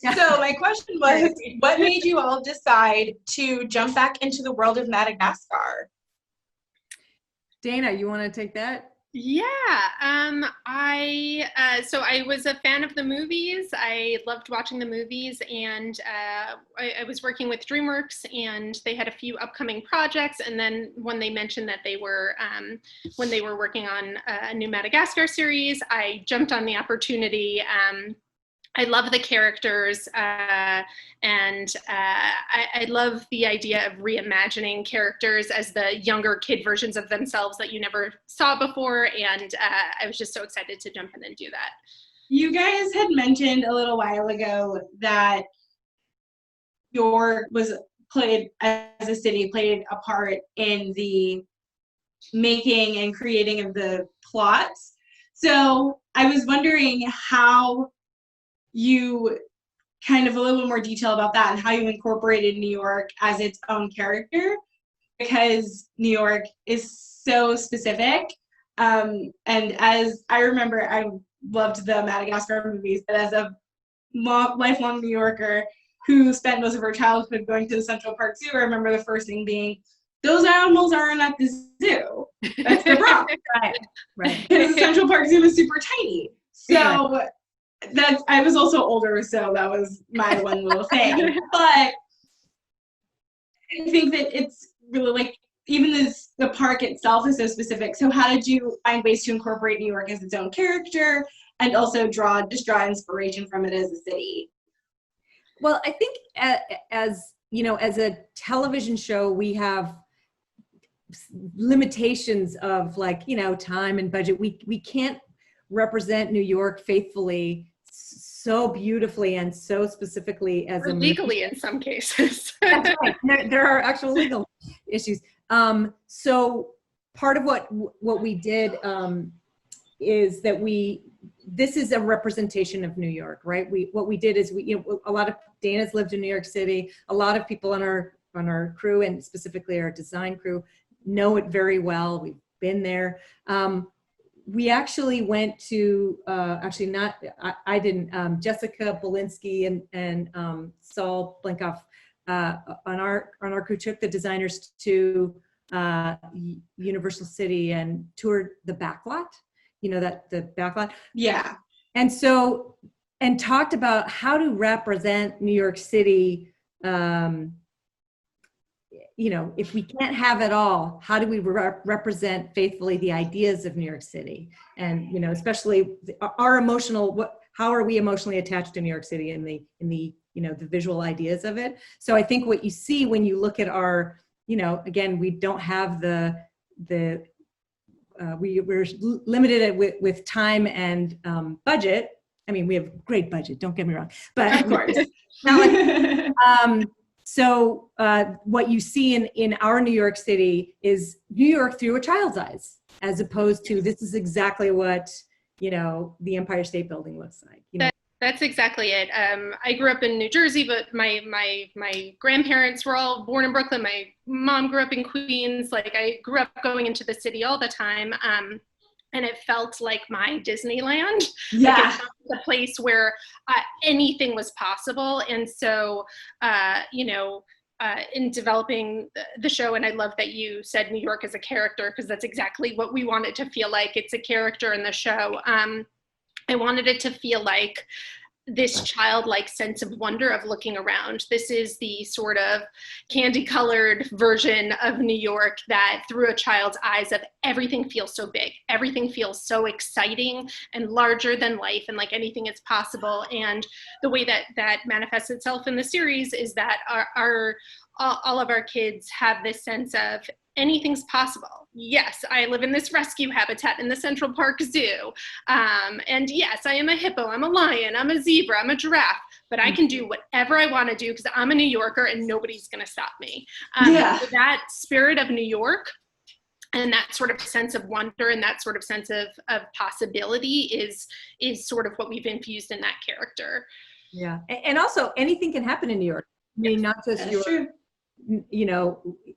So my question was, what made you all decide to jump back into the world of Madagascar? Dana, you want to take that? Yeah, so I was a fan of the movies. I loved watching the movies, and I was working with DreamWorks, and they had a few upcoming projects. And then when they mentioned that they were when they were working on a new Madagascar series, I jumped on the opportunity. I love the characters, and I love the idea of reimagining characters as the younger kid versions of themselves that you never saw before, and I was just so excited to jump in and do that. You guys had mentioned a little while ago that New York was played as a city, played a part in the making and creating of the plots. So I was wondering how you kind of a little more detail about that and how you incorporated New York as its own character, because New York is so specific. And as I remember, I loved the Madagascar movies, but as a lifelong New Yorker who spent most of her childhood going to the Central Park Zoo, I remember the first thing being, those animals aren't at the zoo. That's the problem. Right. Because the Central Park Zoo is super tiny. So I was also older, so that was my one little thing. But I think that it's really like, even the park itself is so specific. So how did you find ways to incorporate New York as its own character and also draw inspiration from it as a city? Well, I think as you know, as a television show, we have limitations of, like, you know, time and budget. We can't represent New York faithfully so beautifully and so specifically as or legally in some cases. That's right. There are actual legal issues. So part of what we did is that this is a representation of New York, right? What we did is a lot of Dana's lived in New York City. A lot of people on our crew, and specifically our design crew, know it very well. We've been there. We actually went to, I didn't, Jessica Belinsky and Saul Blenkoff on our crew took the designers to Universal City and toured the backlot, the backlot. Yeah. And so, and talked about how to represent New York City. If we can't have it all, how do we represent faithfully the ideas of New York City? And, especially our how are we emotionally attached to New York City and the visual ideas of it? So I think what you see when you look at our, again, we don't have we're limited with time and budget. I mean, we have great budget, don't get me wrong, but of course. So what you see in our New York City is New York through a child's eyes, as opposed to this is exactly what, the Empire State Building looks like. That's exactly it. I grew up in New Jersey, but my grandparents were all born in Brooklyn. My mom grew up in Queens. Like, I grew up going into the city all the time. And it felt like my Disneyland. Yeah. Like, it felt like a place where anything was possible. And so, in developing the show, and I love that you said New York as a character, because that's exactly what we want it to feel like. It's a character in the show. I wanted it to feel like this childlike sense of wonder of looking around. This is the sort of candy-colored version of New York that, through a child's eyes, of everything feels so big. Everything feels so exciting and larger than life, and like anything is possible. And the way that manifests itself in the series is that all of our kids have this sense of anything's possible. Yes, I live in this rescue habitat in the Central Park Zoo. And yes, I am a hippo, I'm a lion, I'm a zebra, I'm a giraffe, but I can do whatever I want to do because I'm a New Yorker and nobody's going to stop me. So that spirit of New York and that sort of sense of wonder and that sort of sense of possibility is sort of what we've infused in that character. Yeah. And also, anything can happen in New York. I mean, not just New York.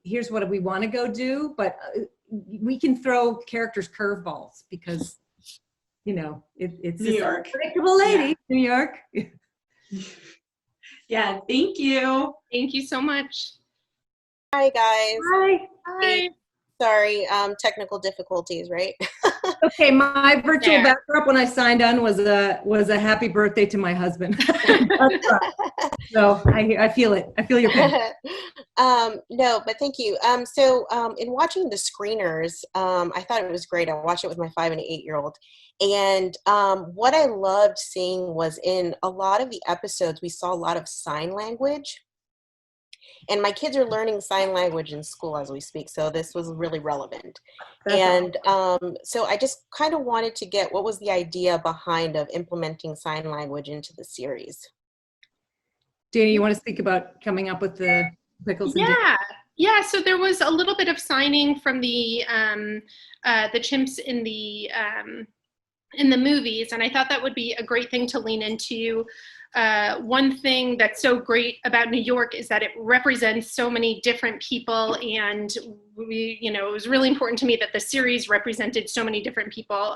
Here's what we want to go do, but we can throw characters curveballs because, it's New York. Predictable lady, New York. Yeah, thank you. Thank you so much. Hi, guys. Hi. Bye. Sorry, technical difficulties, right? Okay, my virtual There. backdrop when I signed on was a happy birthday to my husband. So I feel it. I feel your pain. No, but thank you. In watching the screeners, I thought it was great. I watched it with my 5 and 8-year-old. And what I loved seeing was in a lot of the episodes, we saw a lot of sign language. And my kids are learning sign language in school as we speak, so this was really relevant. That's So I just kind of wanted to get what was the idea behind of implementing sign language into the series. Dana, you want to speak about coming up with the pickles and Yeah. So there was a little bit of signing from the chimps in the movies, and I thought that would be a great thing to lean into. One thing that's so great about New York is that it represents so many different people, and it was really important to me that the series represented so many different people.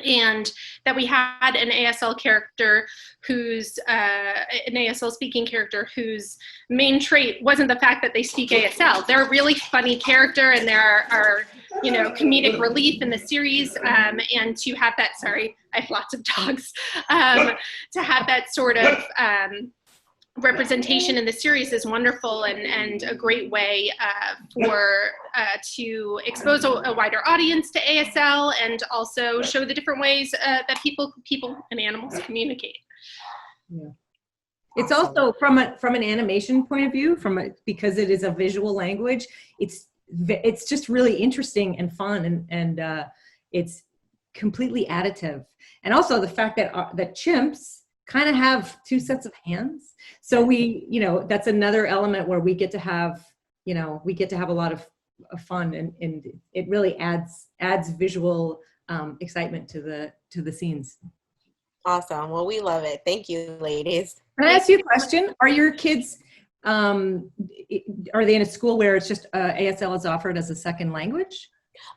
And that we had an ASL character who's an ASL speaking character whose main trait wasn't the fact that they speak ASL. They're a really funny character, and there are comedic relief in the series. And to have that, sorry, I have lots of dogs. To have that sort of representation in the series is wonderful and a great way to expose a wider audience to ASL and also show the different ways that people and animals communicate. Yeah. It's also from an animation point of view, because it is a visual language. It's just really interesting and fun, and it's completely additive. And also the fact that chimps kind of have 2 sets of hands. So that's another element where we get to have a lot of fun, and it really adds visual excitement to the scenes. Awesome. Well, we love it. Thank you, ladies. Can I ask you a question? Are your kids, are they in a school where it's just ASL is offered as a second language?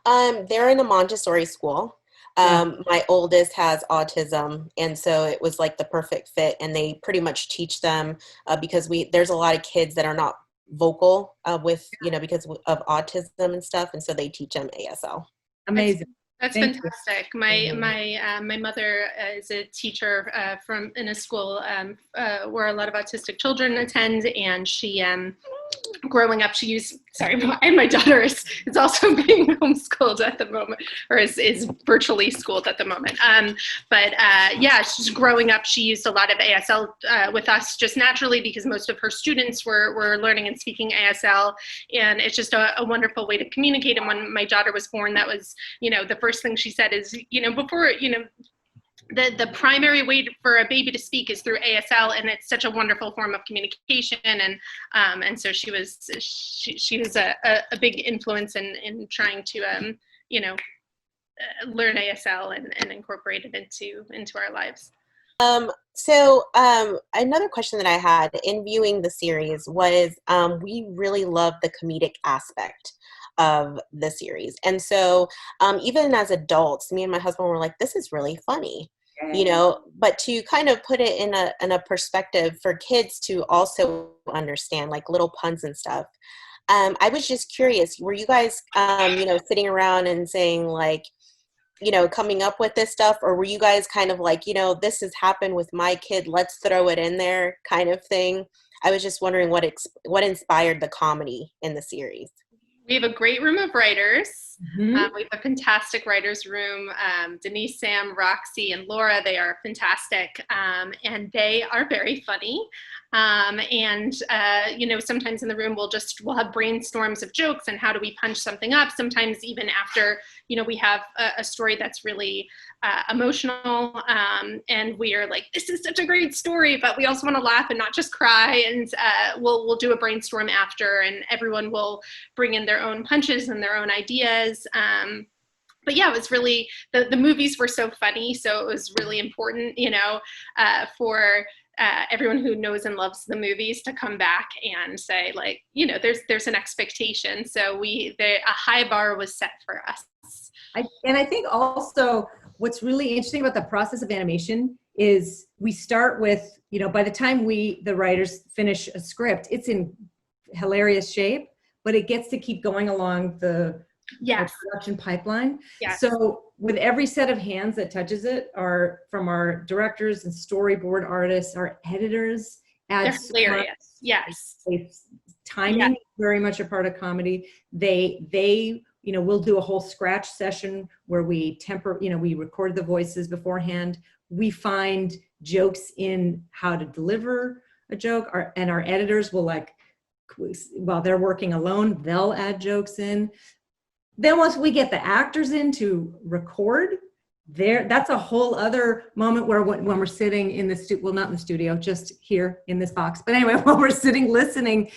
They're in a Montessori school. My oldest has autism, and so it was like the perfect fit, and they pretty much teach them because there's a lot of kids that are not vocal because of autism and stuff, and so they teach them ASL. Amazing. That's Thank fantastic. My mother is a teacher in a school where a lot of autistic children attend, and she growing up, and my daughter is also being homeschooled at the moment, or is virtually schooled at the moment. She's growing up. She used a lot of ASL with us just naturally because most of her students were learning and speaking ASL, and it's just a wonderful way to communicate. And when my daughter was born, that was, the first thing she said is, before, the primary way for a baby to speak is through ASL, and it's such a wonderful form of communication. And so she was a big influence in trying to learn ASL and incorporate it into our lives. Another question that I had in viewing the series was we really love the comedic aspect of the series. And so even as adults, me and my husband were like, this is really funny. But to kind of put it in a perspective for kids to also understand, like little puns and stuff. I was just curious, were you guys, sitting around and saying like, coming up with this stuff, or were you guys kind of like, this has happened with my kid, let's throw it in there kind of thing? I was just wondering what inspired the comedy in the series. We have a great room of writers. Mm-hmm. We have a fantastic writers room. Denise, Sam, Roxy, and Laura, they are fantastic. And they are very funny. Sometimes in the room we'll have brainstorms of jokes and how do we punch something up. Sometimes even after, we have a story that's really emotional, and we are like, this is such a great story, but we also want to laugh and not just cry. And we'll do a brainstorm after, and everyone will bring in their own punches and their own ideas. But yeah, it was really, the movies were so funny, so it was really important, for everyone who knows and loves the movies to come back and say, like, there's an expectation. So a high bar was set for us. I think also what's really interesting about the process of animation is we start with, by the time the writers finish a script, it's in hilarious shape, but it gets to keep going along the production pipeline. Yes. So with every set of hands that touches it, are from our directors and storyboard artists, our editors, they're hilarious. Yes. Timing is very much a part of comedy. They we'll do a whole scratch session where we we record the voices beforehand. We find jokes in how to deliver a joke, and our editors will, like, while they're working alone, they'll add jokes in. Then once we get the actors in to record, that's a whole other moment where when we're sitting in the well, not in the studio, just here in this box. But anyway, when we're sitting listening,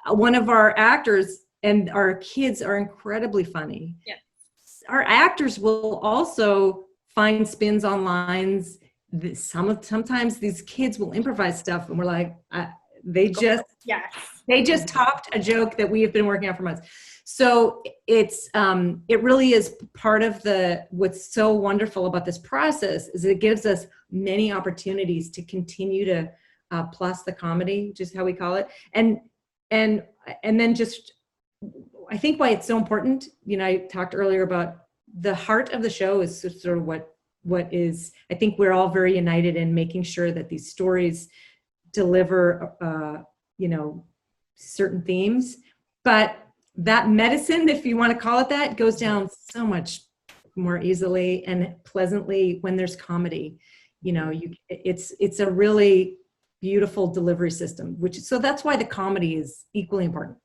one of our actors and our kids are incredibly funny. Yeah. Our actors will also find spins on lines. Sometimes these kids will improvise stuff, and we're like, they just topped a joke that we have been working on for months. So it really is part of what's so wonderful about this process is it gives us many opportunities to continue to plus the comedy, which is how we call it. And then just, I think why it's so important, I talked earlier about the heart of the show is sort of what is, I think we're all very united in making sure that these stories deliver, certain themes, but that medicine, if you want to call it that, goes down so much more easily and pleasantly when there's comedy. It's a really beautiful delivery system, so that's why the comedy is equally important.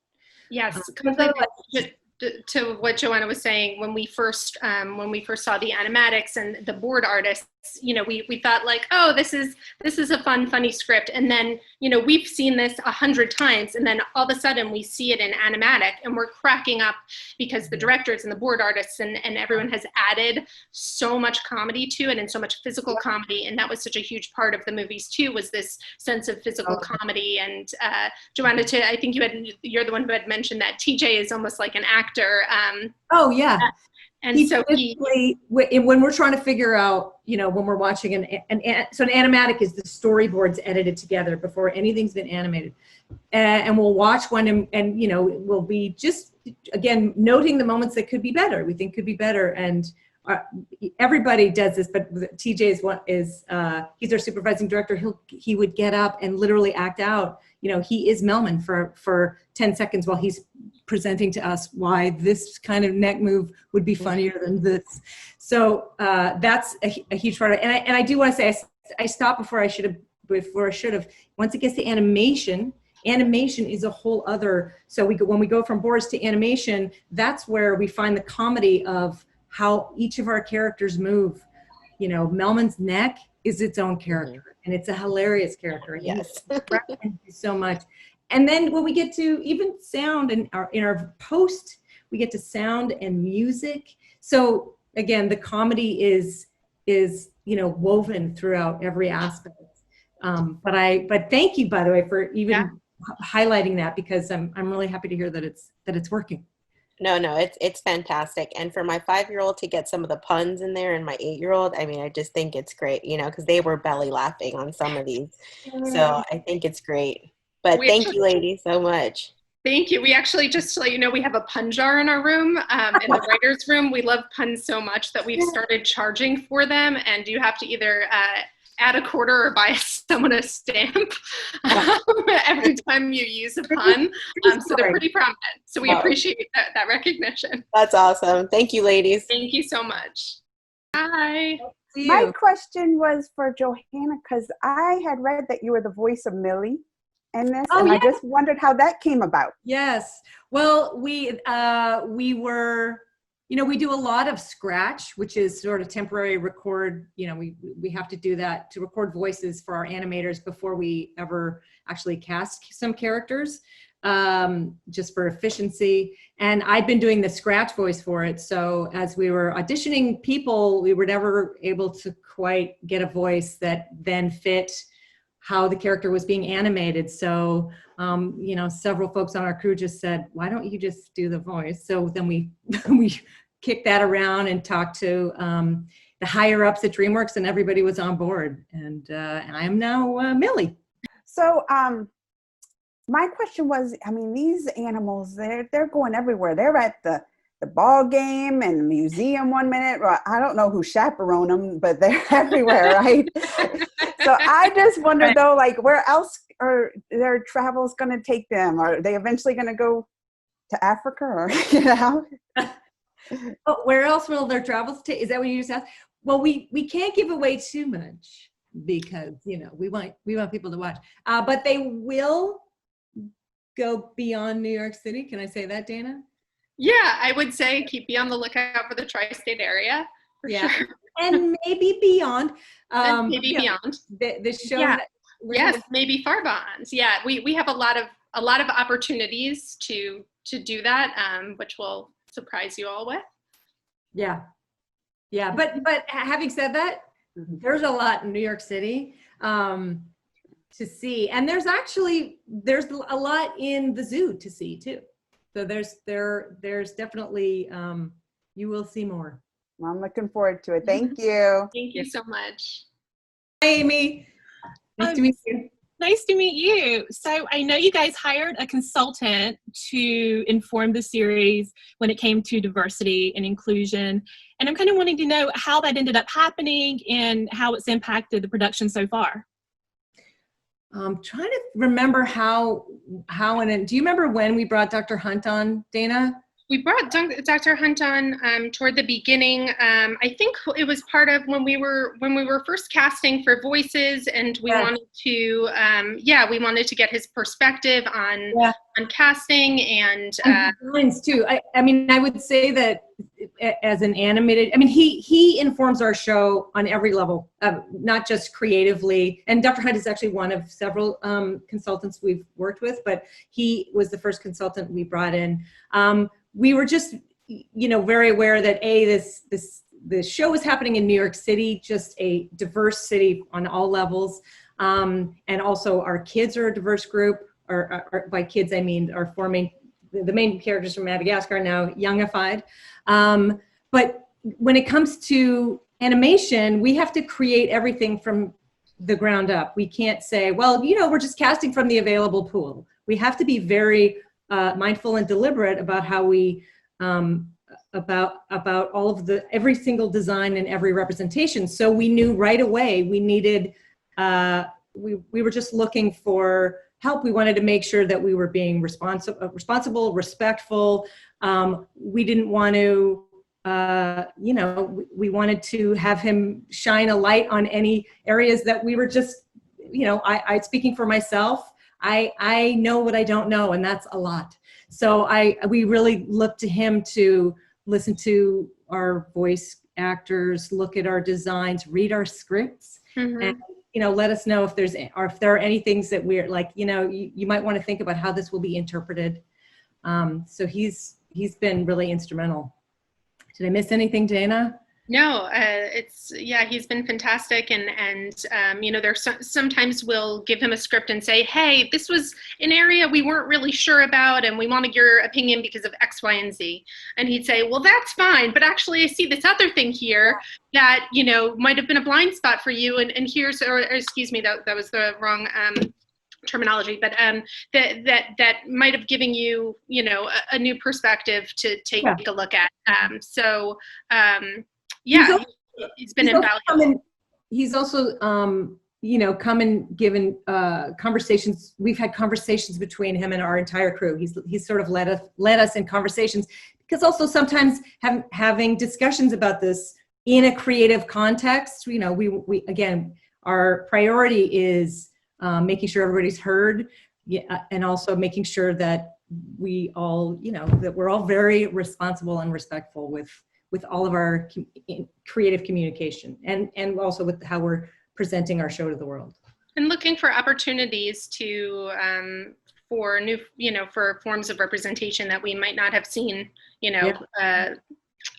Yes, to what Johanna was saying, when we first saw the animatics and the board artists, we thought like, oh, this is a fun, funny script. And then, we've seen this 100 times, and then all of a sudden we see it in animatic and we're cracking up because the directors and the board artists and everyone has added so much comedy to it and so much physical comedy. And that was such a huge part of the movies too, was this sense of physical comedy. And Johanna, I think you're the one who had mentioned that TJ is almost like an actor. Oh yeah. And so when we're trying to figure out, when we're watching so an animatic is the storyboards edited together before anything's been animated, and we'll watch one and we'll be just, again, noting the moments that could be better, we think could be better. And everybody does this, but TJ he's our supervising director. He would get up and literally act out. He is Melman for 10 seconds while he's presenting to us why this kind of neck move would be funnier than this. So that's a huge part of it. And I do want to say, I stopped before I should have. Once it gets to animation is a whole other. So when we go from boards to animation, that's where we find the comedy of how each of our characters move. Melman's neck is its own character, and it's a hilarious character. Yes. So much. And then when we get to even sound in our post, we get to sound and music. So again, the comedy is woven throughout every aspect. But thank you, by the way, for even highlighting that, because I'm really happy to hear that it's working. No, it's fantastic. And for my 5-year-old to get some of the puns in there and my 8-year-old, I just think it's great, because they were belly laughing on some of these. So I think it's great. But thank you, ladies, so much. Thank you. We actually, just to let you know, we have a pun jar in our room, in the writer's room. We love puns so much that we've started charging for them. And you have to either add a quarter or buy someone a stamp every time you use a pun. So they're pretty prominent. So we appreciate that recognition. That's awesome. Thank you, ladies. Thank you so much. Bye. My question was for Johanna, because I had read that you were the voice of Millie in this, and I just wondered how that came about. Yes. Well, we were, we do a lot of scratch, which is sort of temporary record. We have to do that to record voices for our animators before we ever actually cast some characters, just for efficiency. And I've been doing the scratch voice for it. So as we were auditioning people, we were never able to quite get a voice that then fit how the character was being animated. So, several folks on our crew just said, why don't you just do the voice? So then we kicked that around and talked to the higher ups at DreamWorks, and everybody was on board. And I am now Millie. So my question was, I mean, these animals, they're going everywhere. They're at the ball game and the museum one minute. Well, I don't know who chaperone them, but they're everywhere, right? So I just wonder though, like, where else are their travels going to take them? Are they eventually going to go to Africa, or Oh, where else will their travels take? Is that what you just asked? Well, we can't give away too much because we want people to watch. But they will go beyond New York City. Can I say that, Dana? Yeah, I would say be on the lookout for the tri-state area. For sure. And maybe beyond. And maybe beyond. The show. Yeah. Yes, maybe far beyond. Yeah, we have a lot of opportunities to do that, which will surprise you all with. Yeah. But having said that, there's a lot in New York City to see, and there's a lot in the zoo to see too. So there's definitely you will see more. Well, I'm looking forward to it. Thank you. Thank you so much. Hi, Amy. Nice to meet you. Nice to meet you. So I know you guys hired a consultant to inform the series when it came to diversity and inclusion. And I'm kind of wanting to know how that ended up happening and how it's impacted the production so far. I'm trying to remember how and do you remember when we brought Dr. Hunt on, Dana? We brought Dr. Hunt on toward the beginning. I think it was part of when we were first casting for voices, and we wanted to get his perspective on casting and designs too. I mean, I would say that as an animated, I mean, he informs our show on every level, not just creatively. And Dr. Hunt is actually one of several consultants we've worked with, but he was the first consultant we brought in. We were just, very aware that this show is happening in New York City, just a diverse city on all levels. And also our kids are a diverse group, or by kids, I mean, are forming, the main characters from Madagascar are now youngified. But when it comes to animation, we have to create everything from the ground up. We can't say, well, we're just casting from the available pool. We have to be very mindful and deliberate about how we about all of every single design and every representation. So we knew right away we needed we were just looking for help. We wanted to make sure that we were being responsible, respectful. We didn't want to we wanted to have him shine a light on any areas that we were just I speaking for myself, I know what I don't know, and that's a lot. So we really look to him to listen to our voice actors, look at our designs, read our scripts, and let us know if there are any things that we're like, you might want to think about how this will be interpreted. So he's been really instrumental. Did I miss anything, Dana? No, he's been fantastic, and there's sometimes we'll give him a script and say, hey, this was an area we weren't really sure about, and we wanted your opinion because of X, Y, and Z. And he'd say, well, that's fine, but actually I see this other thing here that might have been a blind spot for you, and here's, or excuse me, that was the wrong terminology, but that might have given you a new perspective to take a look at. He's been invaluable. He's also, come and given conversations. We've had conversations between him and our entire crew. He's sort of led us in conversations, because also sometimes having discussions about this in a creative context. We again, our priority is making sure everybody's heard, and also making sure that we all, that we're all very responsible and respectful with all of our creative communication, and also with how we're presenting our show to the world. And looking for opportunities to, for new, for forms of representation that we might not have seen, in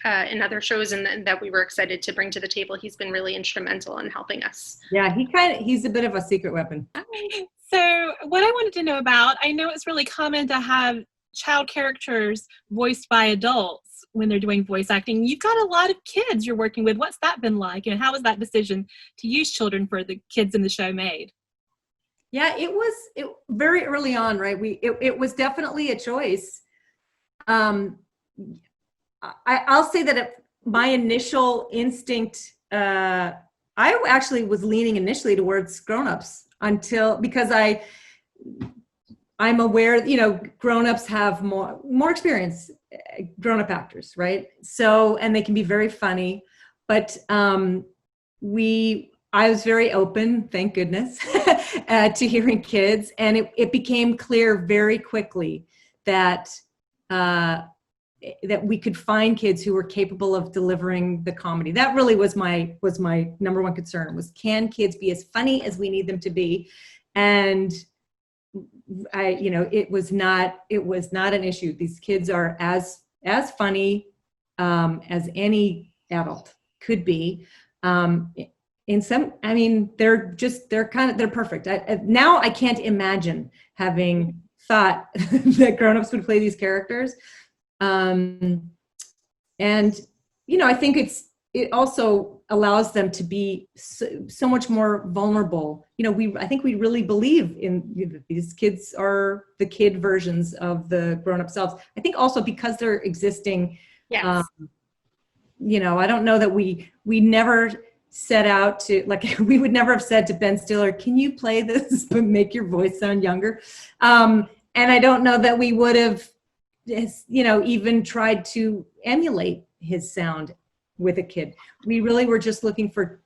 other shows, and that we were excited to bring to the table. He's been really instrumental in helping us. Yeah, he's a bit of a secret weapon. So what I wanted to know about, I know it's really common to have child characters voiced by adults when they're doing voice acting? You've got a lot of kids you're working with. What's that been like? And how was that decision to use children for the kids in the show made? Yeah, it was very early on, right? It was definitely a choice. I'll say that my initial instinct, I actually was leaning initially towards grownups because I'm aware, grownups have more experience, grown-up actors, right? So, and they can be very funny, but I was very open, thank goodness, to hearing kids, and it became clear very quickly that that we could find kids who were capable of delivering the comedy. That really was my number one concern, was can kids be as funny as we need them to be? And it was not an issue. These kids are as funny as any adult could be. They're perfect. Now I can't imagine having thought that grownups would play these characters. And I think it also allows them to be so much more vulnerable. I think we really believe in these kids are the kid versions of the grown-up selves. I think also because they're existing. Yes. I don't know that we never set out to, like, we would never have said to Ben Stiller, can you play this but make your voice sound younger? And I don't know that we would have, even tried to emulate his sound with a kid. We really were just looking for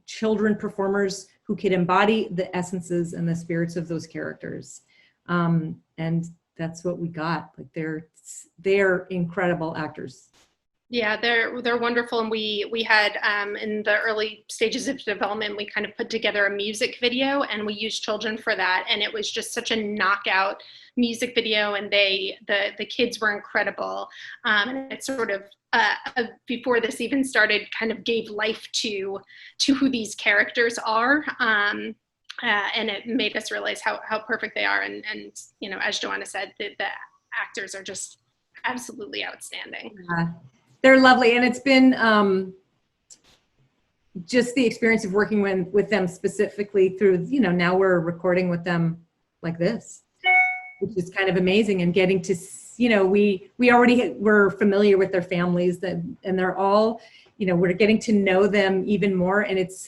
children performers who could embody the essences and the spirits of those characters. And that's what we got. Like they're incredible actors. Yeah, they're wonderful, and we had in the early stages of development, we kind of put together a music video, and we used children for that, and it was just such a knockout music video, and the kids were incredible, and it sort of before this even started, kind of gave life to who these characters are, and it made us realize how perfect they are, and as Johanna said, the actors are just absolutely outstanding. They're lovely, and it's been just the experience of working with them specifically through, now we're recording with them like this, which is kind of amazing, and getting to, we already were familiar with their families, and they're all, we're getting to know them even more, and it's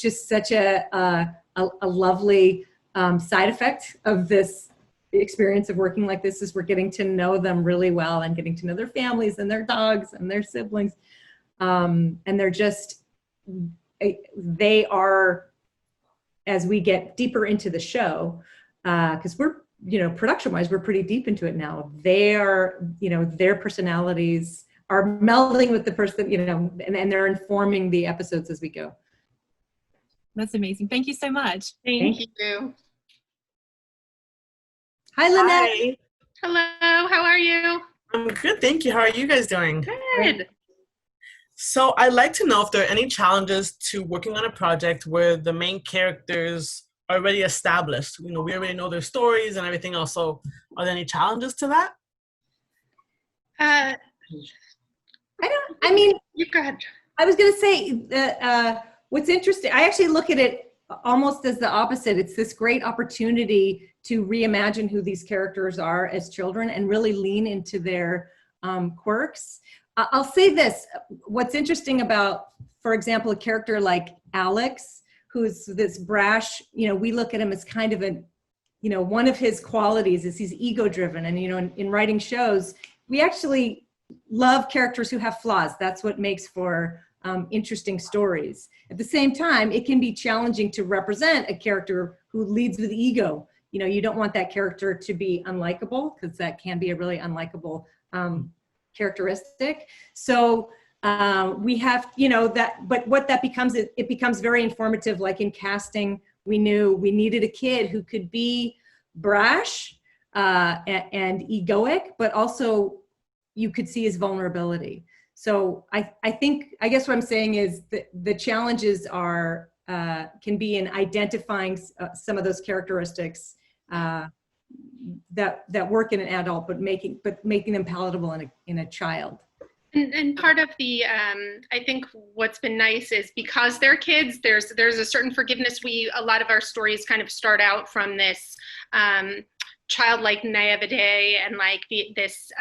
just such a lovely side effect of this experience of working like this, is we're getting to know them really well and getting to know their families and their dogs and their siblings. And they are, as we get deeper into the show, because we're, production wise, we're pretty deep into it now. They are, their personalities are melding with the person, and they're informing the episodes as we go. That's amazing. Thank you so much. Thank you. Hi, Lynette. Hi. Hello, how are you? I'm good, thank you. How are you guys doing? Good. So I'd like to know if there are any challenges to working on a project where the main characters are already established. We already know their stories and everything else. So are there any challenges to that? You go ahead. I was going to say that what's interesting, I actually look at it almost as the opposite. It's this great opportunity to reimagine who these characters are as children and really lean into their quirks. I'll say this, what's interesting about, for example, a character like Alex, who's this brash, we look at him as kind of one of his qualities is he's ego-driven, and in writing shows, we actually love characters who have flaws. That's what makes for interesting stories. At the same time, it can be challenging to represent a character who leads with ego. You don't want that character to be unlikable, because that can be a really unlikable characteristic. So we have, but what that becomes, it becomes very informative. Like in casting, we knew we needed a kid who could be brash and egoic, but also you could see his vulnerability. So I guess what I'm saying is that the challenges are, can be in identifying some of those characteristics that work in an adult, but making them palatable in a child. And part of the, I think what's been nice is because they're kids, there's a certain forgiveness. A lot of our stories kind of start out from this childlike naivete and like this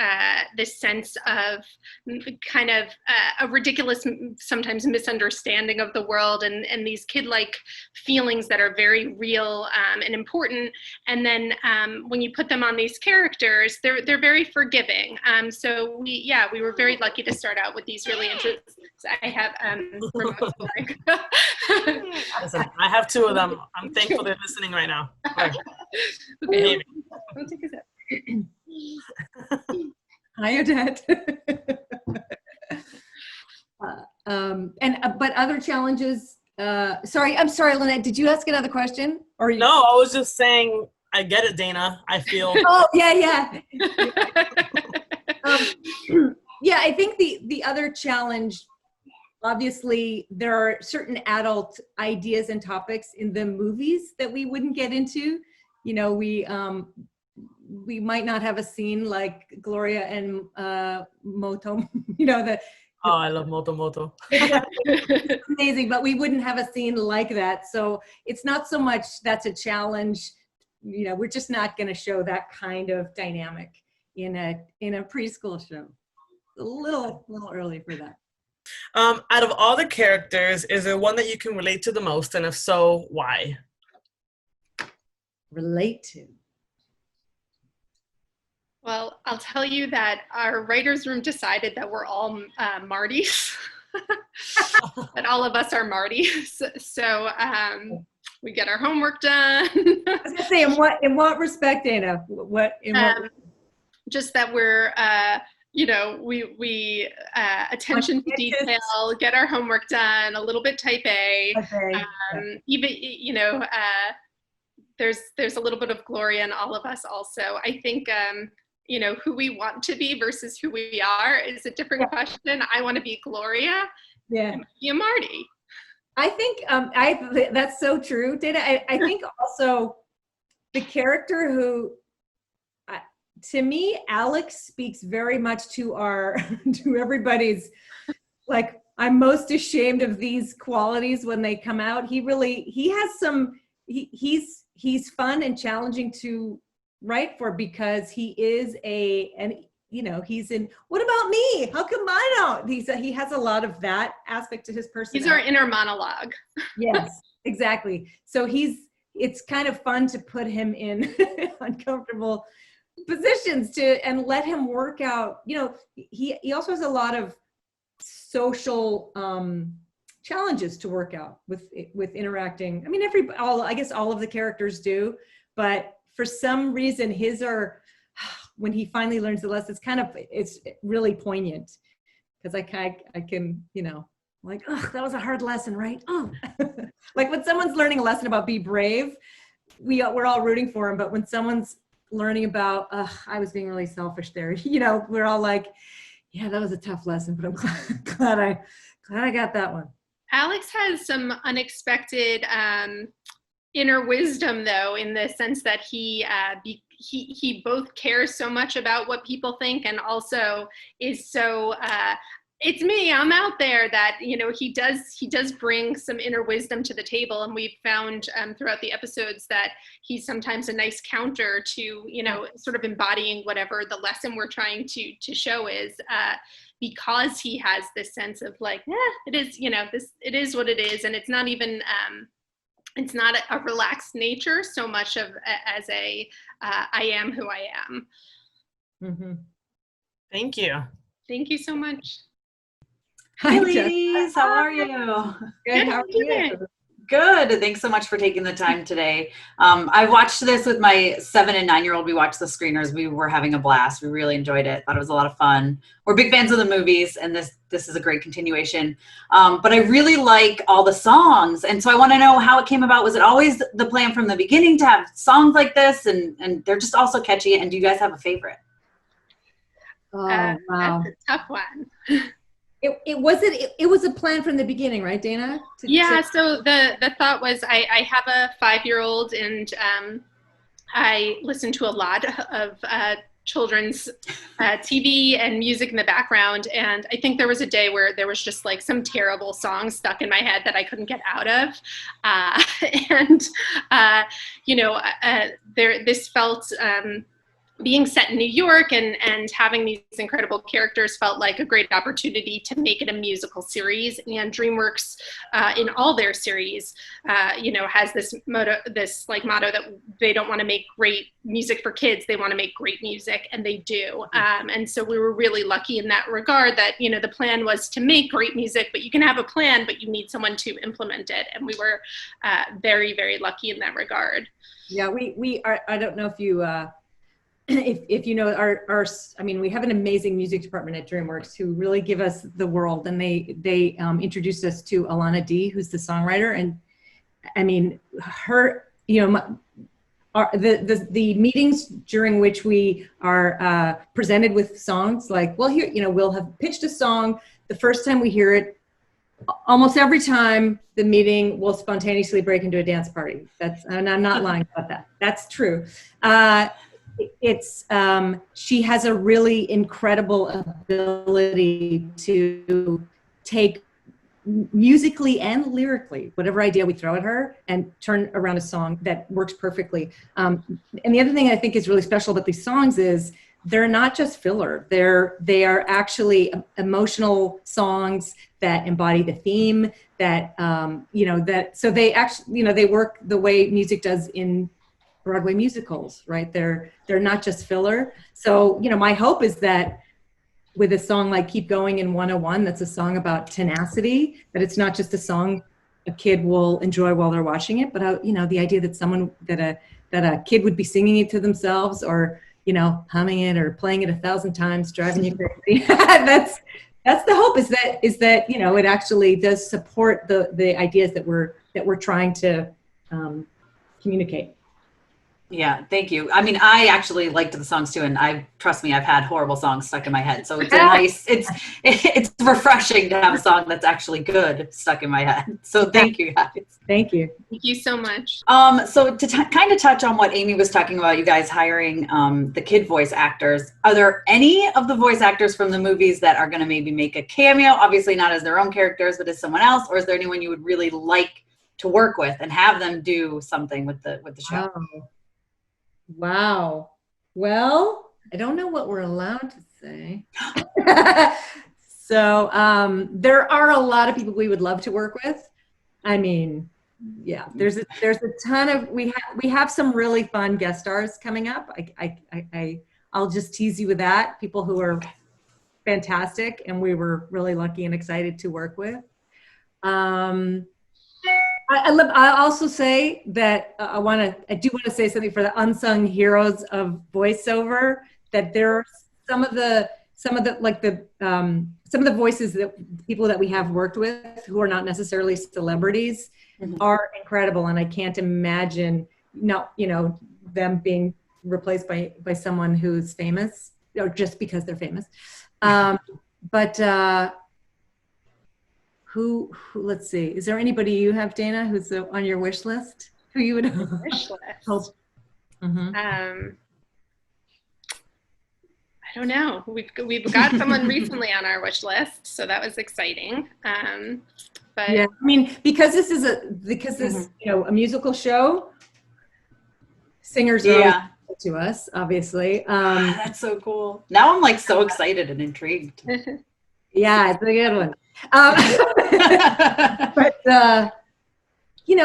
sense of kind of a ridiculous sometimes misunderstanding of the world and these kid-like feelings that are very real and important. And then when you put them on these characters, they're very forgiving. So we were very lucky to start out with these really interesting. I have Listen, I have 2 of them. I'm thankful they're listening right now. Okay. I'll take a sip. Hi, Odette. But other challenges. I'm sorry, Lynette. Did you ask another question? Or No, I was just saying. I get it, Dana. I feel. Oh yeah. Yeah, I think the other challenge. Obviously, there are certain adult ideas and topics in the movies that we wouldn't get into. You know, we might not have a scene like Gloria and Moto, you know, Oh, I love Moto. It's amazing, but we wouldn't have a scene like that. So it's not so much that's a challenge. You know, we're just not going to show that kind of dynamic in a preschool show. A little early for that. Out of all the characters, is there one that you can relate to the most? And if so, why? Relate to? Well, I'll tell you that our writer's room decided that we're all Martys, that all of us are Martys. So we get our homework done. I was gonna say, in what respect, Dana? Just that we're, we attention to detail, get our homework done, a little bit type A. Okay. Even, there's a little bit of Gloria in all of us also. I think, who we want to be versus who we are is a different question. I want to be Gloria. Yeah. Be a Marty. I think that's so true, Dana. I think also the character who, to me, Alex speaks very much to to everybody's, like, I'm most ashamed of these qualities when they come out. He has some, he's fun and challenging to write for because he is he's in, what about me? How come I don't? He has a lot of that aspect to his personality. He's our inner monologue. Yes, exactly. So it's kind of fun to put him in uncomfortable positions and let him work out. He also has a lot of social challenges to work out with interacting. I mean, I guess all of the characters do, but for some reason his are, when he finally learns the lesson, it's really poignant because I can, like, oh, that was a hard lesson, right? Oh, like when someone's learning a lesson about be brave, we're all rooting for him. But when someone's learning about, I was being really selfish there, we're all like, yeah, that was a tough lesson, but I'm glad I got that one. Alex has some unexpected inner wisdom, though, in the sense that he both cares so much about what people think and also is so it's me, I'm out there, that he does bring some inner wisdom to the table. And we've found throughout the episodes that he's sometimes a nice counter to sort of embodying whatever the lesson we're trying to show is, because he has this sense of like, it is, it is what it is, and it's not even it's not a relaxed nature so much of as a I am who I am. Mm-hmm. Thank you. Thank you so much. Hi, ladies. How are you? Good. How are you? Good. Thanks so much for taking the time today. I watched this with my 7 and 9-year-old. We watched the screeners. We were having a blast. We really enjoyed it. Thought it was a lot of fun. We're big fans of the movies, and this is a great continuation. But I really like all the songs, and so I want to know how it came about. Was it always the plan from the beginning to have songs like this, and they're just also catchy? And do you guys have a favorite? Oh, wow. That's a tough one. It was a plan from the beginning, right, Dana? So the thought was I have a 5-year-old and I listened to a lot of children's TV and music in the background, and I think there was a day where there was just like some terrible song stuck in my head that I couldn't get out of, and this felt being set in New York and having these incredible characters felt like a great opportunity to make it a musical series. And DreamWorks, in all their series, has this motto that they don't want to make great music for kids, they want to make great music, and they do. And so we were really lucky in that regard that, the plan was to make great music, but you can have a plan, but you need someone to implement it. And we were very, very lucky in that regard. Yeah, we are, I don't know if you, if you know we have an amazing music department at DreamWorks who really give us the world, and they introduced us to Alana D, who's the songwriter, and I mean her, the meetings during which we are presented with songs, like, well, here, we'll have pitched a song. The first time we hear it, almost every time the meeting will spontaneously break into a dance party. And I'm not lying about that. That's true. She has a really incredible ability to take musically and lyrically whatever idea we throw at her and turn around a song that works perfectly. And the other thing I think is really special about these songs is they're not just filler. They are actually emotional songs that embody the theme, so they actually, they work the way music does in Broadway musicals, right? They're not just filler. So, my hope is that with a song like Keep Going in 101, that's a song about tenacity, that it's not just a song a kid will enjoy while they're watching it, but the idea that a kid would be singing it to themselves, or humming it or playing it 1,000 times, driving you crazy. That's the hope, is that it actually does support the ideas that we're trying to communicate. Yeah, thank you. I mean, I actually liked the songs too, and trust me, I've had horrible songs stuck in my head. So it's refreshing to have a song that's actually good stuck in my head. So thank you guys. Thank you. Thank you so much. So to kind of touch on what Amy was talking about, you guys hiring the kid voice actors, are there any of the voice actors from the movies that are going to maybe make a cameo? Obviously not as their own characters, but as someone else, or is there anyone you would really like to work with and have them do something with the show? Wow. Well, I don't know what we're allowed to say. So there are a lot of people we would love to work with. I mean, yeah, there's a ton of, we have some really fun guest stars coming up. I'll just tease you with that. People who are fantastic and we were really lucky and excited to work with. I also say that I do want to say something for the unsung heroes of voiceover, that there are some of the voices that people that we have worked with who are not necessarily celebrities are incredible, and I can't imagine them being replaced by someone who's famous, or just because they're famous. Who, let's see, is there anybody you have, Dana, who's on your wish list? Who you would wish list? Mm-hmm. I don't know. We've got someone recently on our wish list, so that was exciting. But yeah, I mean, because this is a musical show, singers are to us, obviously. That's so cool. Now I'm like so excited and intrigued. Yeah, it's a good one. But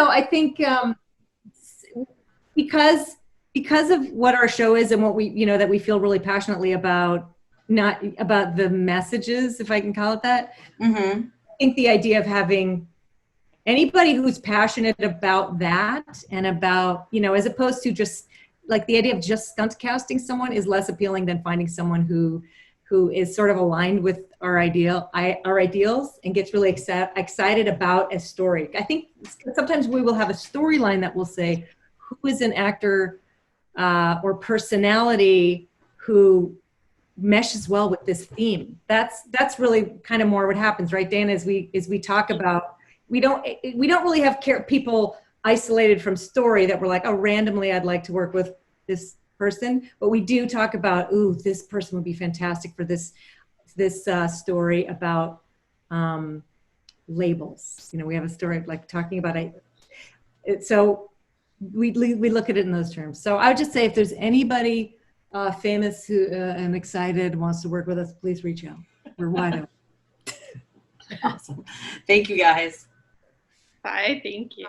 I think because of what our show is and what we that we feel really passionately about, not about the messages, if I can call it that. I think the idea of having anybody who's passionate about that, and about as opposed to just like the idea of just stunt casting someone, is less appealing than finding someone who is sort of aligned with our ideals and gets really excited about a story. I think sometimes we will have a storyline that will say, who is an actor or personality who meshes well with this theme? That's really kind of more what happens, right, Dana? As we talk about, we don't really have people isolated from story that we're like, oh, randomly I'd like to work with person, but we do talk about, ooh, this person would be fantastic for this story about labels. You know, we have a story like talking about so we look at it in those terms. So I would just say if there's anybody famous who and excited wants to work with us, please reach out. We're wide open. Awesome. Thank you guys. Bye. Thank you.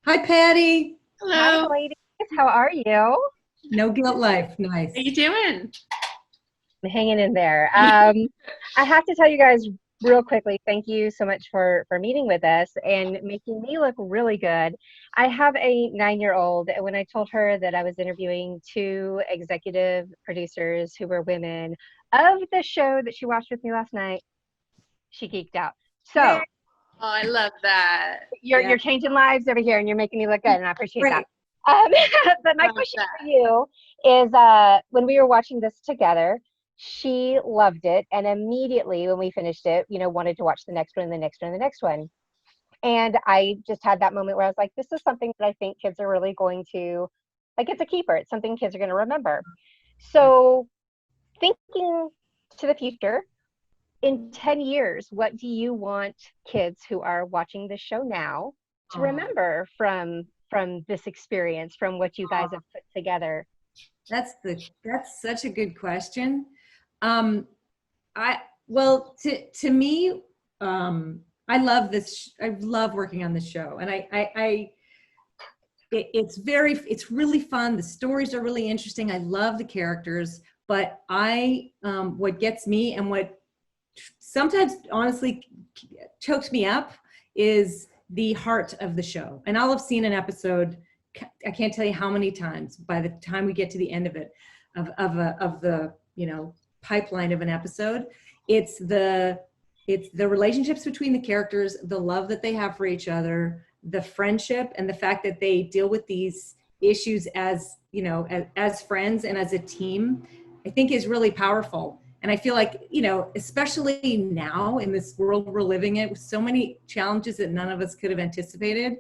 Hi, Patty. Hello. Hi, ladies. How are you? No Guilt Life. Nice. How you doing? I'm hanging in there. I have to tell you guys real quickly, thank you so much for meeting with us and making me look really good. I have a 9-year-old, and when I told her that I was interviewing 2 executive producers who were women of the show that she watched with me last night, she geeked out. So Oh, I love that. you're changing lives over here, and you're making me look good, and I appreciate Great. that. But my question for you is, when we were watching this together, she loved it, and immediately when we finished it, wanted to watch the next one, the next one, the next one. And I just had that moment where I was like, this is something that I think kids are really going to, like, it's a keeper. It's something kids are going to remember. So thinking to the future, in 10 years, what do you want kids who are watching this show now to remember from this experience, from what you guys have put together? That's such a good question. To me, I love this. I love working on this show, and it's really fun. The stories are really interesting. I love the characters, but what gets me and what sometimes honestly chokes me up is the heart of the show. And I'll have seen an episode, I can't tell you how many times by the time we get to the end of it, of the pipeline of an episode. It's the relationships between the characters, the love that they have for each other, the friendship, and the fact that they deal with these issues as friends and as a team, I think is really powerful. And I feel like, especially now in this world we're living in with so many challenges that none of us could have anticipated,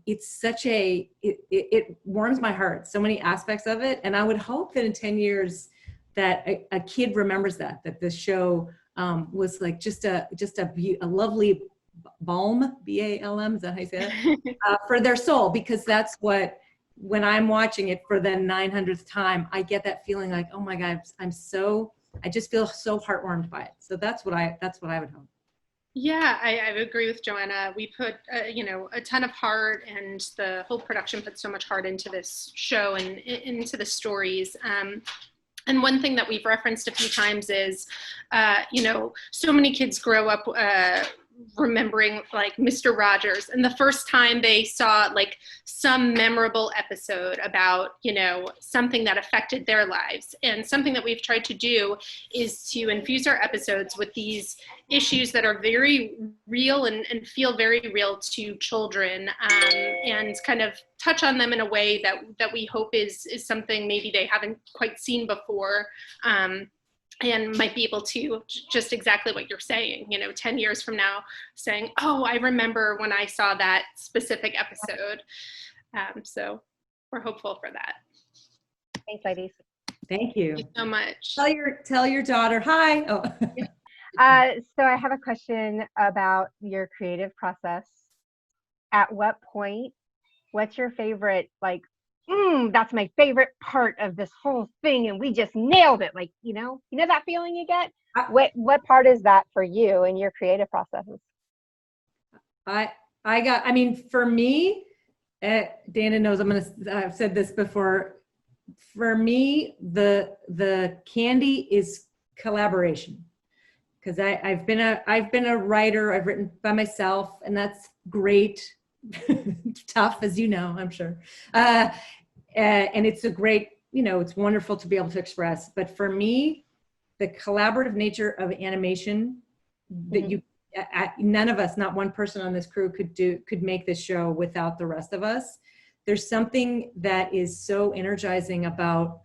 it's such it warms my heart, so many aspects of it. And I would hope that in 10 years that a kid remembers that this show was like just a lovely balm, B-A-L-M, is that how you say it? For their soul, because that's what, when I'm watching it for the 900th time, I get that feeling like, oh my God, I just feel so heartwarmed by it. So that's what I would hope. Yeah, I agree with Johanna. We put, a ton of heart, and the whole production put so much heart into this show and into the stories. And one thing that we've referenced a few times is, so many kids grow up remembering like Mr. Rogers, and the first time they saw like some memorable episode about, something that affected their lives. And something that we've tried to do is to infuse our episodes with these issues that are very real and feel very real to children, and kind of touch on them in a way that we hope is something maybe they haven't quite seen before. And might be able to, just exactly what you're saying, 10 years from now, saying, oh, I remember when I saw that specific episode. So we're hopeful for that. Thanks, ladies. Thank you. Thank you so much. Tell your daughter hi. Oh. So I have a question about your creative process. At what point, what's your favorite, like, that's my favorite part of this whole thing, and we just nailed it, like, you know that feeling you get? What part is that for you in your creative processes? For me, Dana knows I've said this before. For me, the candy is collaboration, because I've been a writer. I've written by myself, and that's great. Tough, as you know, I'm sure. And it's a great, it's wonderful to be able to express. But for me, the collaborative nature of animation that none of us, not one person on this crew could make this show without the rest of us. There's something that is so energizing about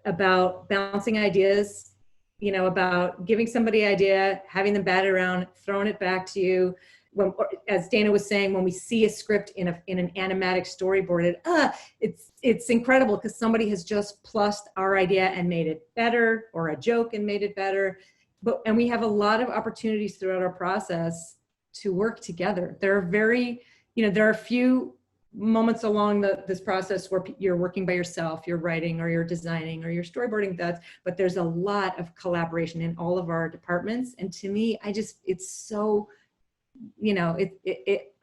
bouncing ideas, about giving somebody an idea, having them bat it around, throwing it back to you, as Dana was saying, when we see a script in an animatic storyboard, it's incredible because somebody has just plussed our idea and made it better, or a joke and made it better. And we have a lot of opportunities throughout our process to work together. There are a few moments along this process where you're working by yourself, you're writing or you're designing or you're storyboarding, but there's a lot of collaboration in all of our departments. And to me, it's so,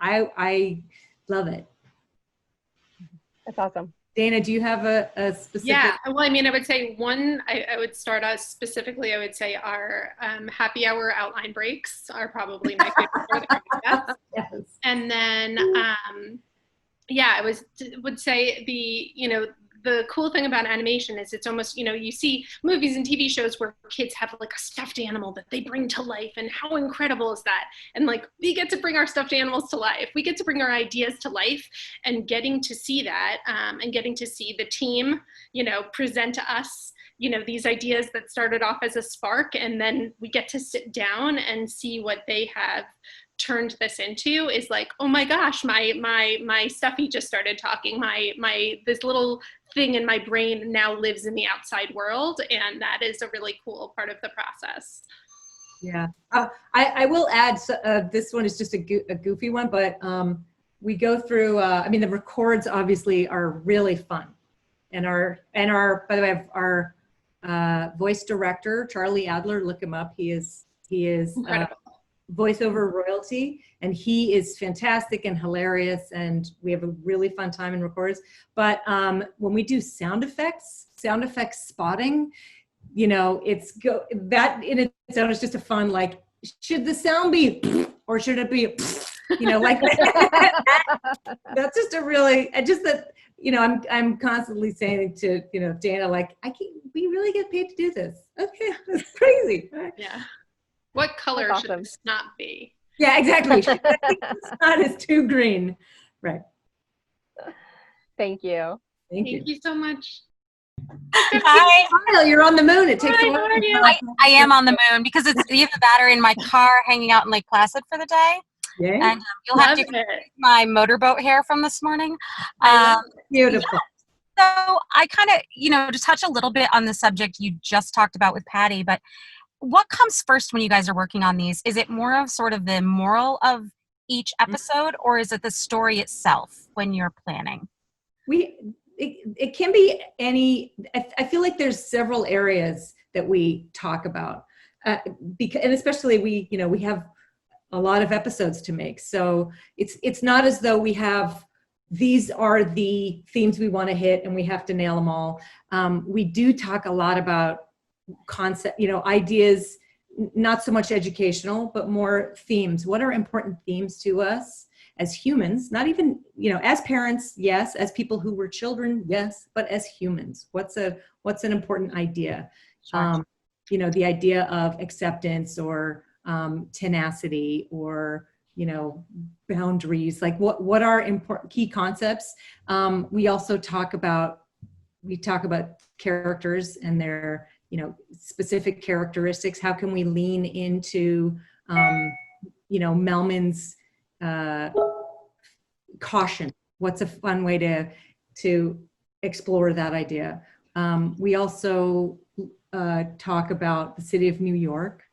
I love it. That's awesome. Dana, do you have a specific? Yeah, well, I mean, I would say I would start out specifically, I would say our happy hour outline breaks are probably my favorite part of the process. Yes. And then, I would say the cool thing about animation is it's almost, you see movies and TV shows where kids have like a stuffed animal that they bring to life, and how incredible is that? And like, we get to bring our stuffed animals to life. We get to bring our ideas to life, and getting to see that and getting to see the team, present to us, these ideas that started off as a spark, and then we get to sit down and see what they have turned this into is like, oh my gosh, my stuffy just started talking. This little thing in my brain now lives in the outside world, and that is a really cool part of the process. Yeah, I will add, this one is just a goofy one, but we go through, the records obviously are really fun. And by the way, our voice director, Charlie Adler, look him up. He is Incredible. Voiceover royalty, and he is fantastic and hilarious, and we have a really fun time in records. But when we do sound effects spotting, that in its own is just a fun, like, should the sound be or should it be like that's just a really, I'm constantly saying to Dana, like, we really get paid to do this. Okay, that's crazy. Yeah. What color That's should awesome. the snot be? Yeah, exactly. The snot is too green. Right. Thank you. Thank Thank you. you so much. Hi. Kyle, you're on the moon. It takes Hi, a while. how are you? I am on the moon because it's you have a battery in my car hanging out in Lake Placid for the day. Yeah. And you'll have Love to it. my motorboat hair from this morning. Beautiful. So I kind of, to touch a little bit on the subject you just talked about with Patty, but what comes first when you guys are working on these? Is it more of sort of the moral of each episode, or is it the story itself when you're planning? It can be any, I feel like there's several areas that we talk about, and especially we have a lot of episodes to make. So it's not as though we have, these are the themes we want to hit and we have to nail them all. We do talk a lot about concept, ideas, not so much educational, but more themes. What are important themes to us as humans? Not even, as parents, yes. As people who were children, yes. But as humans, what's an important idea? Sure. The idea of acceptance or tenacity or boundaries. Like what are important key concepts? We also talk about characters and their specific characteristics. How can we lean into Melman's caution? What's a fun way to explore that idea? We also talk about the city of New York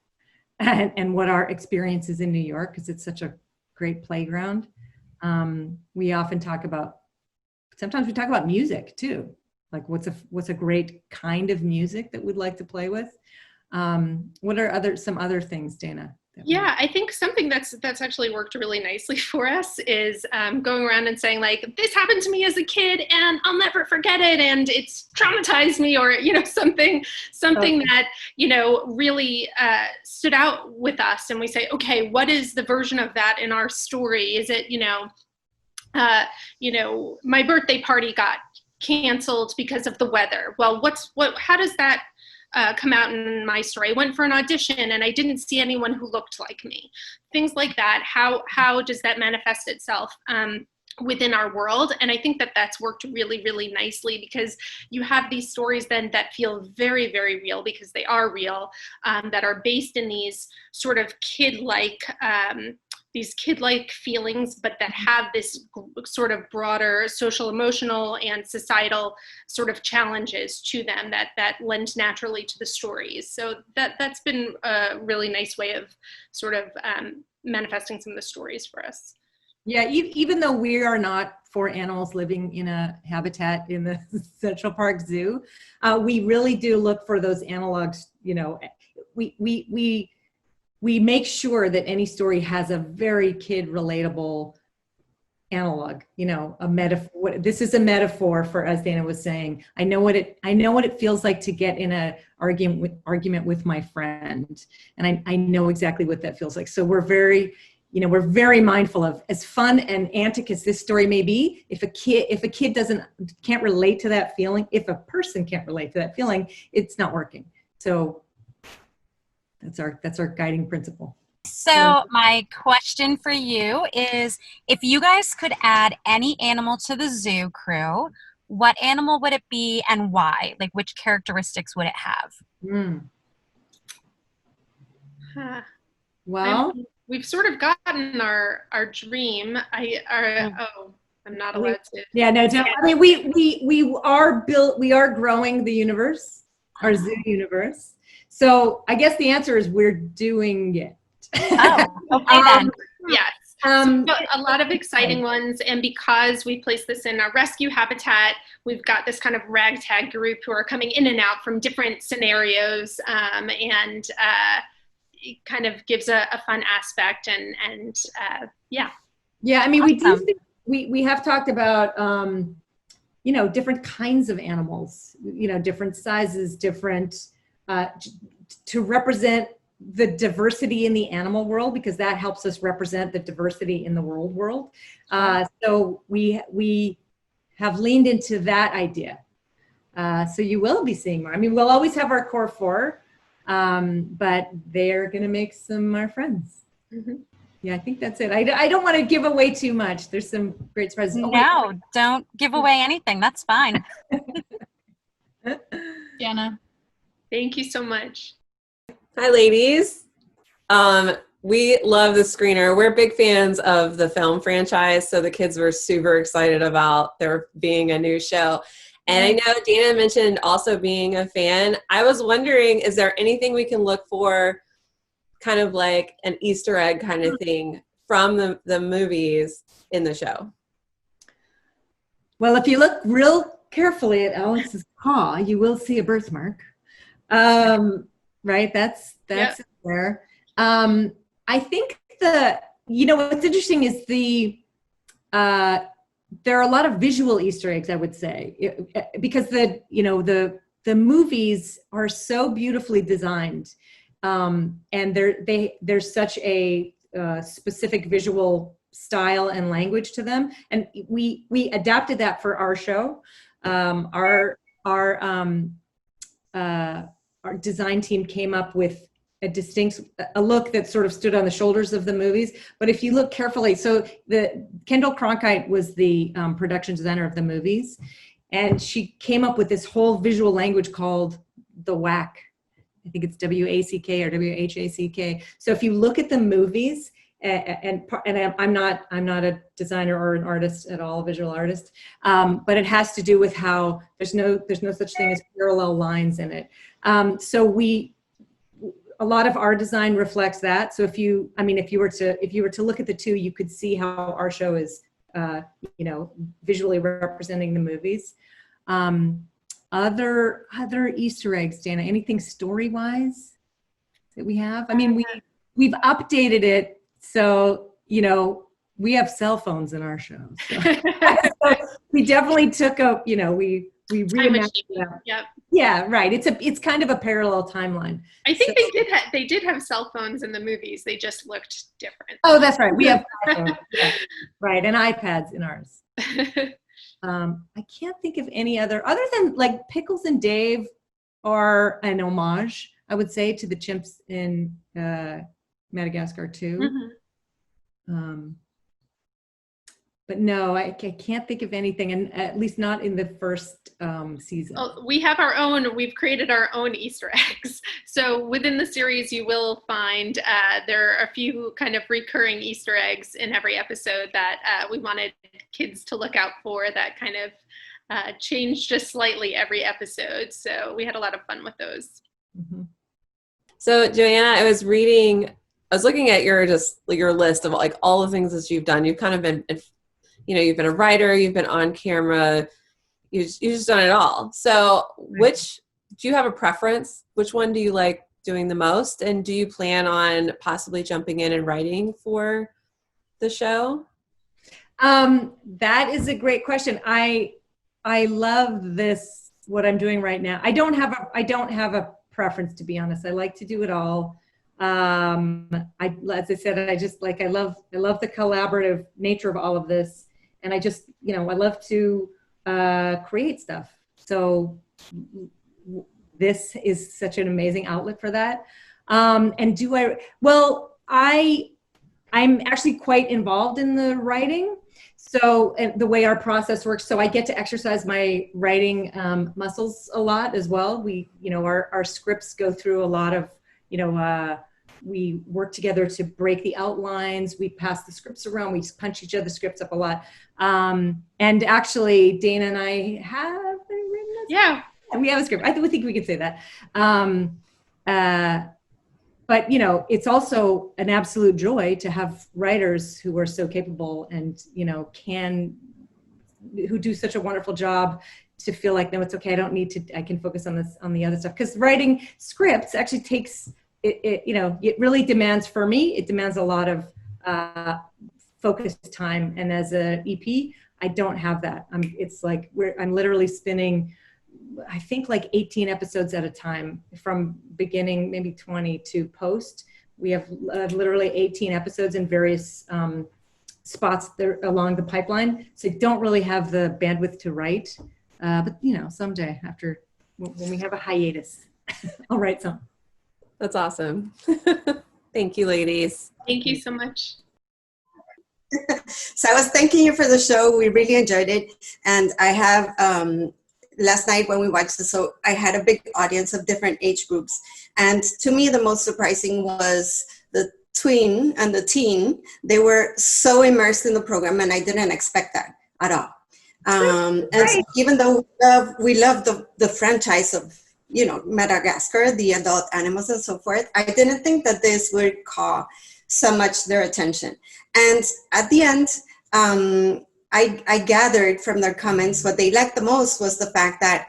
and what our experiences in New York, because it's such a great playground. We often sometimes we talk about music too. Like what's a great kind of music that we'd like to play with? What are some other things, Dana? Yeah, I think something that's actually worked really nicely for us is going around and saying, like, this happened to me as a kid and I'll never forget it and it's traumatized me, or something Okay. that really stood out with us, and we say, okay, what is the version of that in our story? Is it my birthday party got canceled because of the weather? Well, how does that come out in my story? I went for an audition and I didn't see anyone who looked like me. Things like that. How does that manifest itself within our world? And I think that's worked really, really nicely, because you have these stories then that feel very, very real, because they are real, that are based in these sort of kid-like these kid-like feelings, but that have this sort of broader social, emotional, and societal sort of challenges to them that lend naturally to the stories. So that's been a really nice way of sort of manifesting some of the stories for us. Yeah, even though we are not for animals living in a habitat in the Central Park Zoo, we really do look for those analogs. You know, we make sure that any story has a very kid relatable analog. You know, a metaphor. This is a metaphor for, as Dana was saying. I know what it feels like to get in a argument with my friend, and I know exactly what that feels like. So we're very mindful of, as fun and antic as this story may be, if a kid can't relate to that feeling, if a person can't relate to that feeling, it's not working. So that's our guiding principle. So my question for you is, if you guys could add any animal to the zoo crew, what animal would it be and why? Like, which characteristics would it have? Well, we've sort of gotten our dream. I'm not allowed to. Yeah, no, don't. I mean, we are growing the universe, our zoo universe. So I guess the answer is we're doing it. Oh, okay then. Yes. So a lot of exciting ones, and because we placed this in our rescue habitat, we've got this kind of ragtag group who are coming in and out from different scenarios, and it kind of gives a fun aspect, and yeah. Yeah, I mean, Awesome. we do think we have talked about different kinds of animals, different sizes, different to represent the diversity in the animal world, because that helps us represent the diversity in the world. So we have leaned into that idea. So you will be seeing more. I mean, we'll always have our core four, but they're going to make some our friends. Mm-hmm. Yeah, I think that's it. I don't want to give away too much. There's some great surprises. No, don't give away anything. That's fine. Jana. Thank you so much. Hi, ladies. We love the screener. We're big fans of the film franchise, so the kids were super excited about there being a new show. And I know Dana mentioned also being a fan. I was wondering, is there anything we can look for, kind of like an Easter egg kind of thing from the movies in the show? Well, if you look real carefully at Alex's paw, you will see a birthmark. Right? That's there. I think what's interesting is there are a lot of visual Easter eggs, I would say, because the movies are so beautifully designed, and there's such a specific visual style and language to them, and we adapted that for our show. Our design team came up with a look that sort of stood on the shoulders of the movies. But if you look carefully, so Kendall Cronkite was the production designer of the movies, and she came up with this whole visual language called the WACK. I think it's W-A-C-K or W-H-A-C-K. So if you look at the movies, and I'm not a designer or an artist at all, a visual artist, but it has to do with how there's no such thing as parallel lines in it. So a lot of our design reflects that. So if you were to look at the two, you could see how our show is, visually representing the movies. Other Easter eggs, Dana, anything story-wise that we have? I mean, we've updated it. So, we have cell phones in our show. So, so we definitely took we reimagined it. Yep. Yeah, right. It's kind of a parallel timeline. I think they did have cell phones in the movies. They just looked different. Oh, that's right. We have iPhones. Yeah. Right, and iPads in ours. I can't think of any other than like Pickles and Dave are an homage, I would say, to the chimps in Madagascar too. Mm-hmm. no, I can't think of anything, and at least not in the first season. Oh, we've created our own Easter eggs. So within the series, you will find there are a few kind of recurring Easter eggs in every episode that we wanted kids to look out for that kind of change just slightly every episode. So we had a lot of fun with those. Mm-hmm. So Johanna, I was looking at your list of like all the things that you've done. You've kind of been, you've been a writer, you've been on camera, you've just done it all. So do you have a preference? Which one do you like doing the most? And do you plan on possibly jumping in and writing for the show? That is a great question. I love what I'm doing right now. I don't have a preference, to be honest. I like to do it all. As I said, I love the collaborative nature of all of this. And I just, I love to create stuff. So this is such an amazing outlet for that. I'm actually quite involved in the writing. So the way our process works, so I get to exercise my writing muscles a lot as well. Our scripts go through a lot of, we work together to break the outlines. We pass the scripts around. We punch each other's scripts up a lot. And actually, Dana and I have written this. Yeah. And we have a script. I think we could say that. But, it's also an absolute joy to have writers who are so capable and, who do such a wonderful job to feel like, no, it's okay. I can focus on the other stuff. Because writing scripts actually takes, it really demands, for me, it demands a lot of focused time. And as a EP, I don't have that. It's like I'm literally spinning, I think, like 18 episodes at a time, from beginning, maybe 20 to post. We have literally 18 episodes in various spots there along the pipeline. So I don't really have the bandwidth to write. But someday, after, when we have a hiatus, I'll write some. That's awesome. Thank you, ladies. Thank you so much. So I was thanking you for the show. We really enjoyed it. And I have, last night when we watched the show, I had a big audience of different age groups. And to me, the most surprising was the tween and the teen. They were so immersed in the program, and I didn't expect that at all. And so even though we love the franchise of, Madagascar, the adult animals and so forth, I didn't think that this would call so much their attention. And at the end, I gathered from their comments what they liked the most was the fact that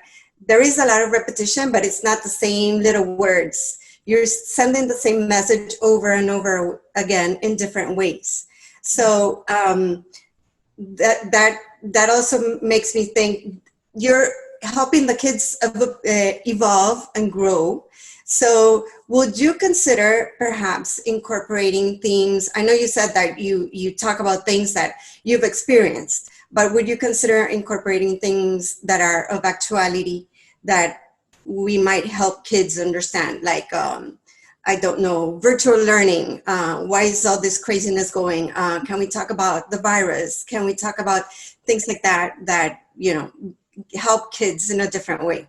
there is a lot of repetition, but it's not the same little words. You're sending the same message over and over again in different ways. So that also makes me think you're helping the kids evolve and grow. So would you consider perhaps incorporating themes? I know you said that you talk about things that you've experienced, but would you consider incorporating things that are of actuality that we might help kids understand? Like, I don't know, virtual learning. Why is all this craziness going? Can we talk about the virus? Can we talk about things like that, help kids in a different way?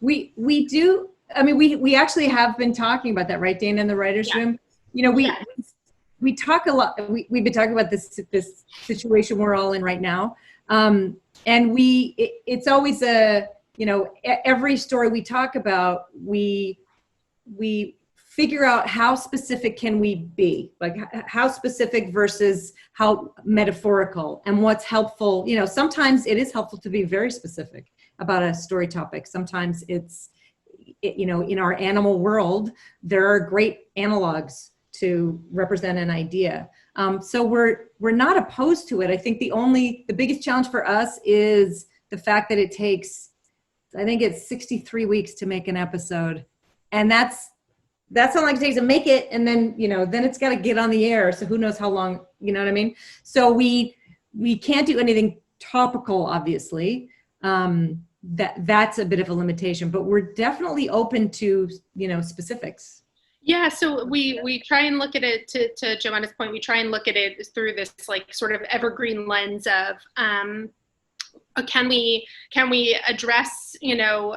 We do. I mean, we actually have been talking about that, right, Dana, in the writer's room? We talk a lot. We've been talking about this situation we're all in right now. And it's always every story we talk about, we figure out how specific can we be, like how specific versus how metaphorical, and what's helpful. Sometimes it is helpful to be very specific about a story topic. Sometimes it's, in our animal world, there are great analogs to represent an idea. So we're not opposed to it. I think the biggest challenge for us is the fact that it takes, I think it's 63 weeks to make an episode. And that's how long it takes to make it. And then, then it's got to get on the air. So who knows how long, you know what I mean? So we can't do anything topical, obviously. That's a bit of a limitation, but we're definitely open to, specifics. Yeah, so we try and look at it, to Joanna's point, we try and look at it through this like sort of evergreen lens of can we address, you know,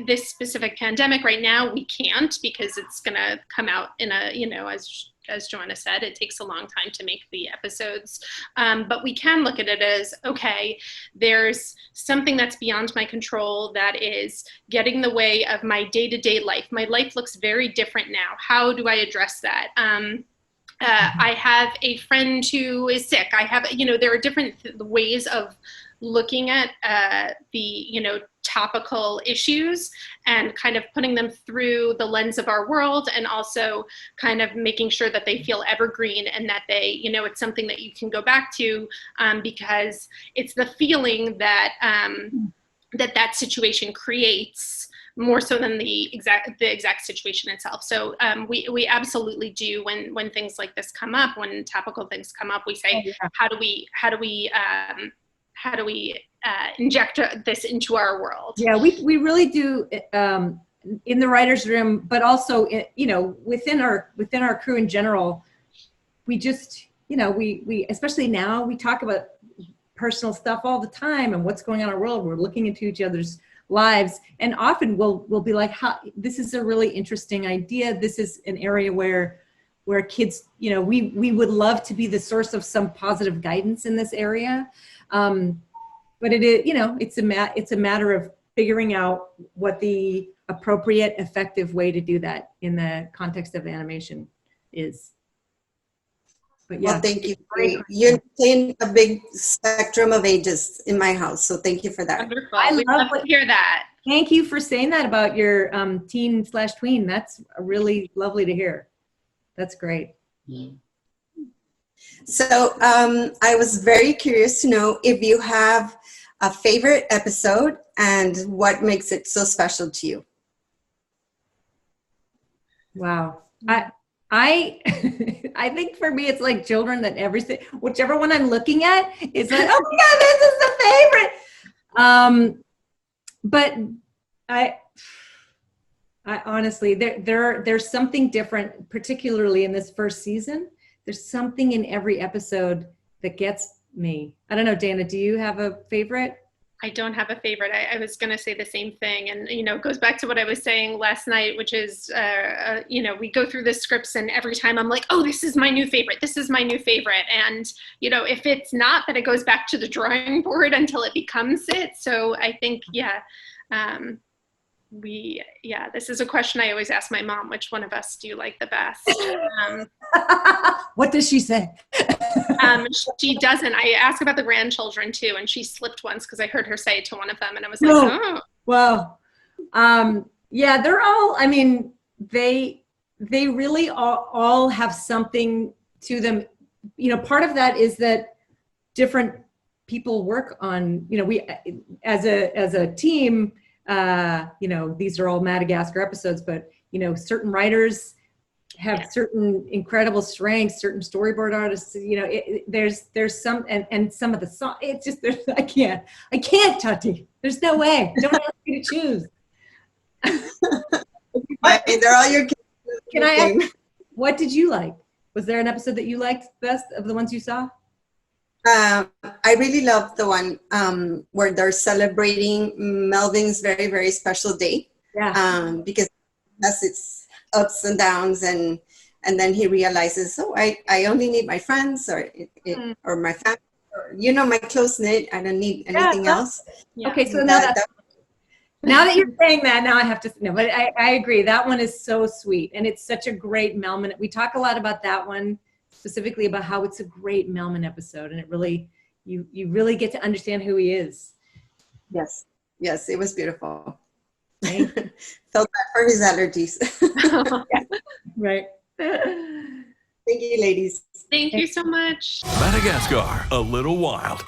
this specific pandemic right now? We can't, because it's gonna come out in a, you know, as Joanna said, it takes a long time to make the episodes. But we can look at it as, okay, there's something that's beyond my control that is getting in the way of my day-to-day life. My life looks very different now. How do I address that? I have a friend who is sick. I have, you know, there are different ways of looking at the, you know, topical issues and kind of putting them through the lens of our world, and also kind of making sure that they feel evergreen and that they, you know, it's something that you can go back to, because it's the feeling that that situation creates more so than the exact situation itself. So we absolutely do, when things like this come up, when topical things come up, we say, how do we inject this into our world? Yeah, we really do, in the writer's room, but also, you know, within our crew in general. We just, you know, we especially now, we talk about personal stuff all the time and what's going on in our world. We're looking into each other's lives, and often we'll be like, this is a really interesting idea. This is an area where kids, you know, we would love to be the source of some positive guidance in this area. But it is, you know, it's a matter of figuring out what the appropriate, effective way to do that in the context of animation is. But yeah. Well, thank you. You entertain a big spectrum of ages in my house, so thank you for that. Wonderful. I love to hear that. Thank you for saying that about your teen/tween. That's really lovely to hear. That's great. So I was very curious to know if you have a favorite episode and what makes it so special to you. Wow. I think for me, it's like children, that whichever one I'm looking at is like, oh my God, this is the favorite. But I honestly, there's something different, particularly in this first season. There's something in every episode that gets me. I don't know, Dana, do you have a favorite? I don't have a favorite. I was going to say the same thing. And, you know, it goes back to what I was saying last night, which is, you know, we go through the scripts and every time I'm like, oh, this is my new favorite. This is my new favorite. And, you know, if it's not, then it goes back to the drawing board until it becomes it. So I think, yeah, this is a question I always ask my mom, which one of us do you like the best? What does she say? She doesn't. I ask about the grandchildren too, and she slipped once because I heard her say it to one of them, and I was like, oh. Well, yeah, they're all, I mean, they really all have something to them. You know, part of that is that different people work on, you know, we, as a team, you know, these are all Madagascar episodes, but, you know, certain writers have certain incredible strengths, certain storyboard artists, you know, there's some, and some of the song, it's just, I can't, Tati. There's no way. Don't ask me to choose. They're all your kids. Can I ask, what did you like? Was there an episode that you liked best of the ones you saw? I really loved the one where they're celebrating Melvin's very, very special day. Yeah. Because that's its ups and downs, and then he realizes, oh, I only need my friends or my family, or, you know, my close knit. I don't need anything else. Yeah. Okay, so now that you're saying that, now I have to no, but I agree. That one is so sweet, and it's such a great Melman. We talk a lot about that one, specifically about how it's a great Melman episode, and it really, you really get to understand who he is. Yes, it was beautiful. Felt bad for his allergies. Right. Thank you, ladies. Thank you so much. Madagascar, a little wild.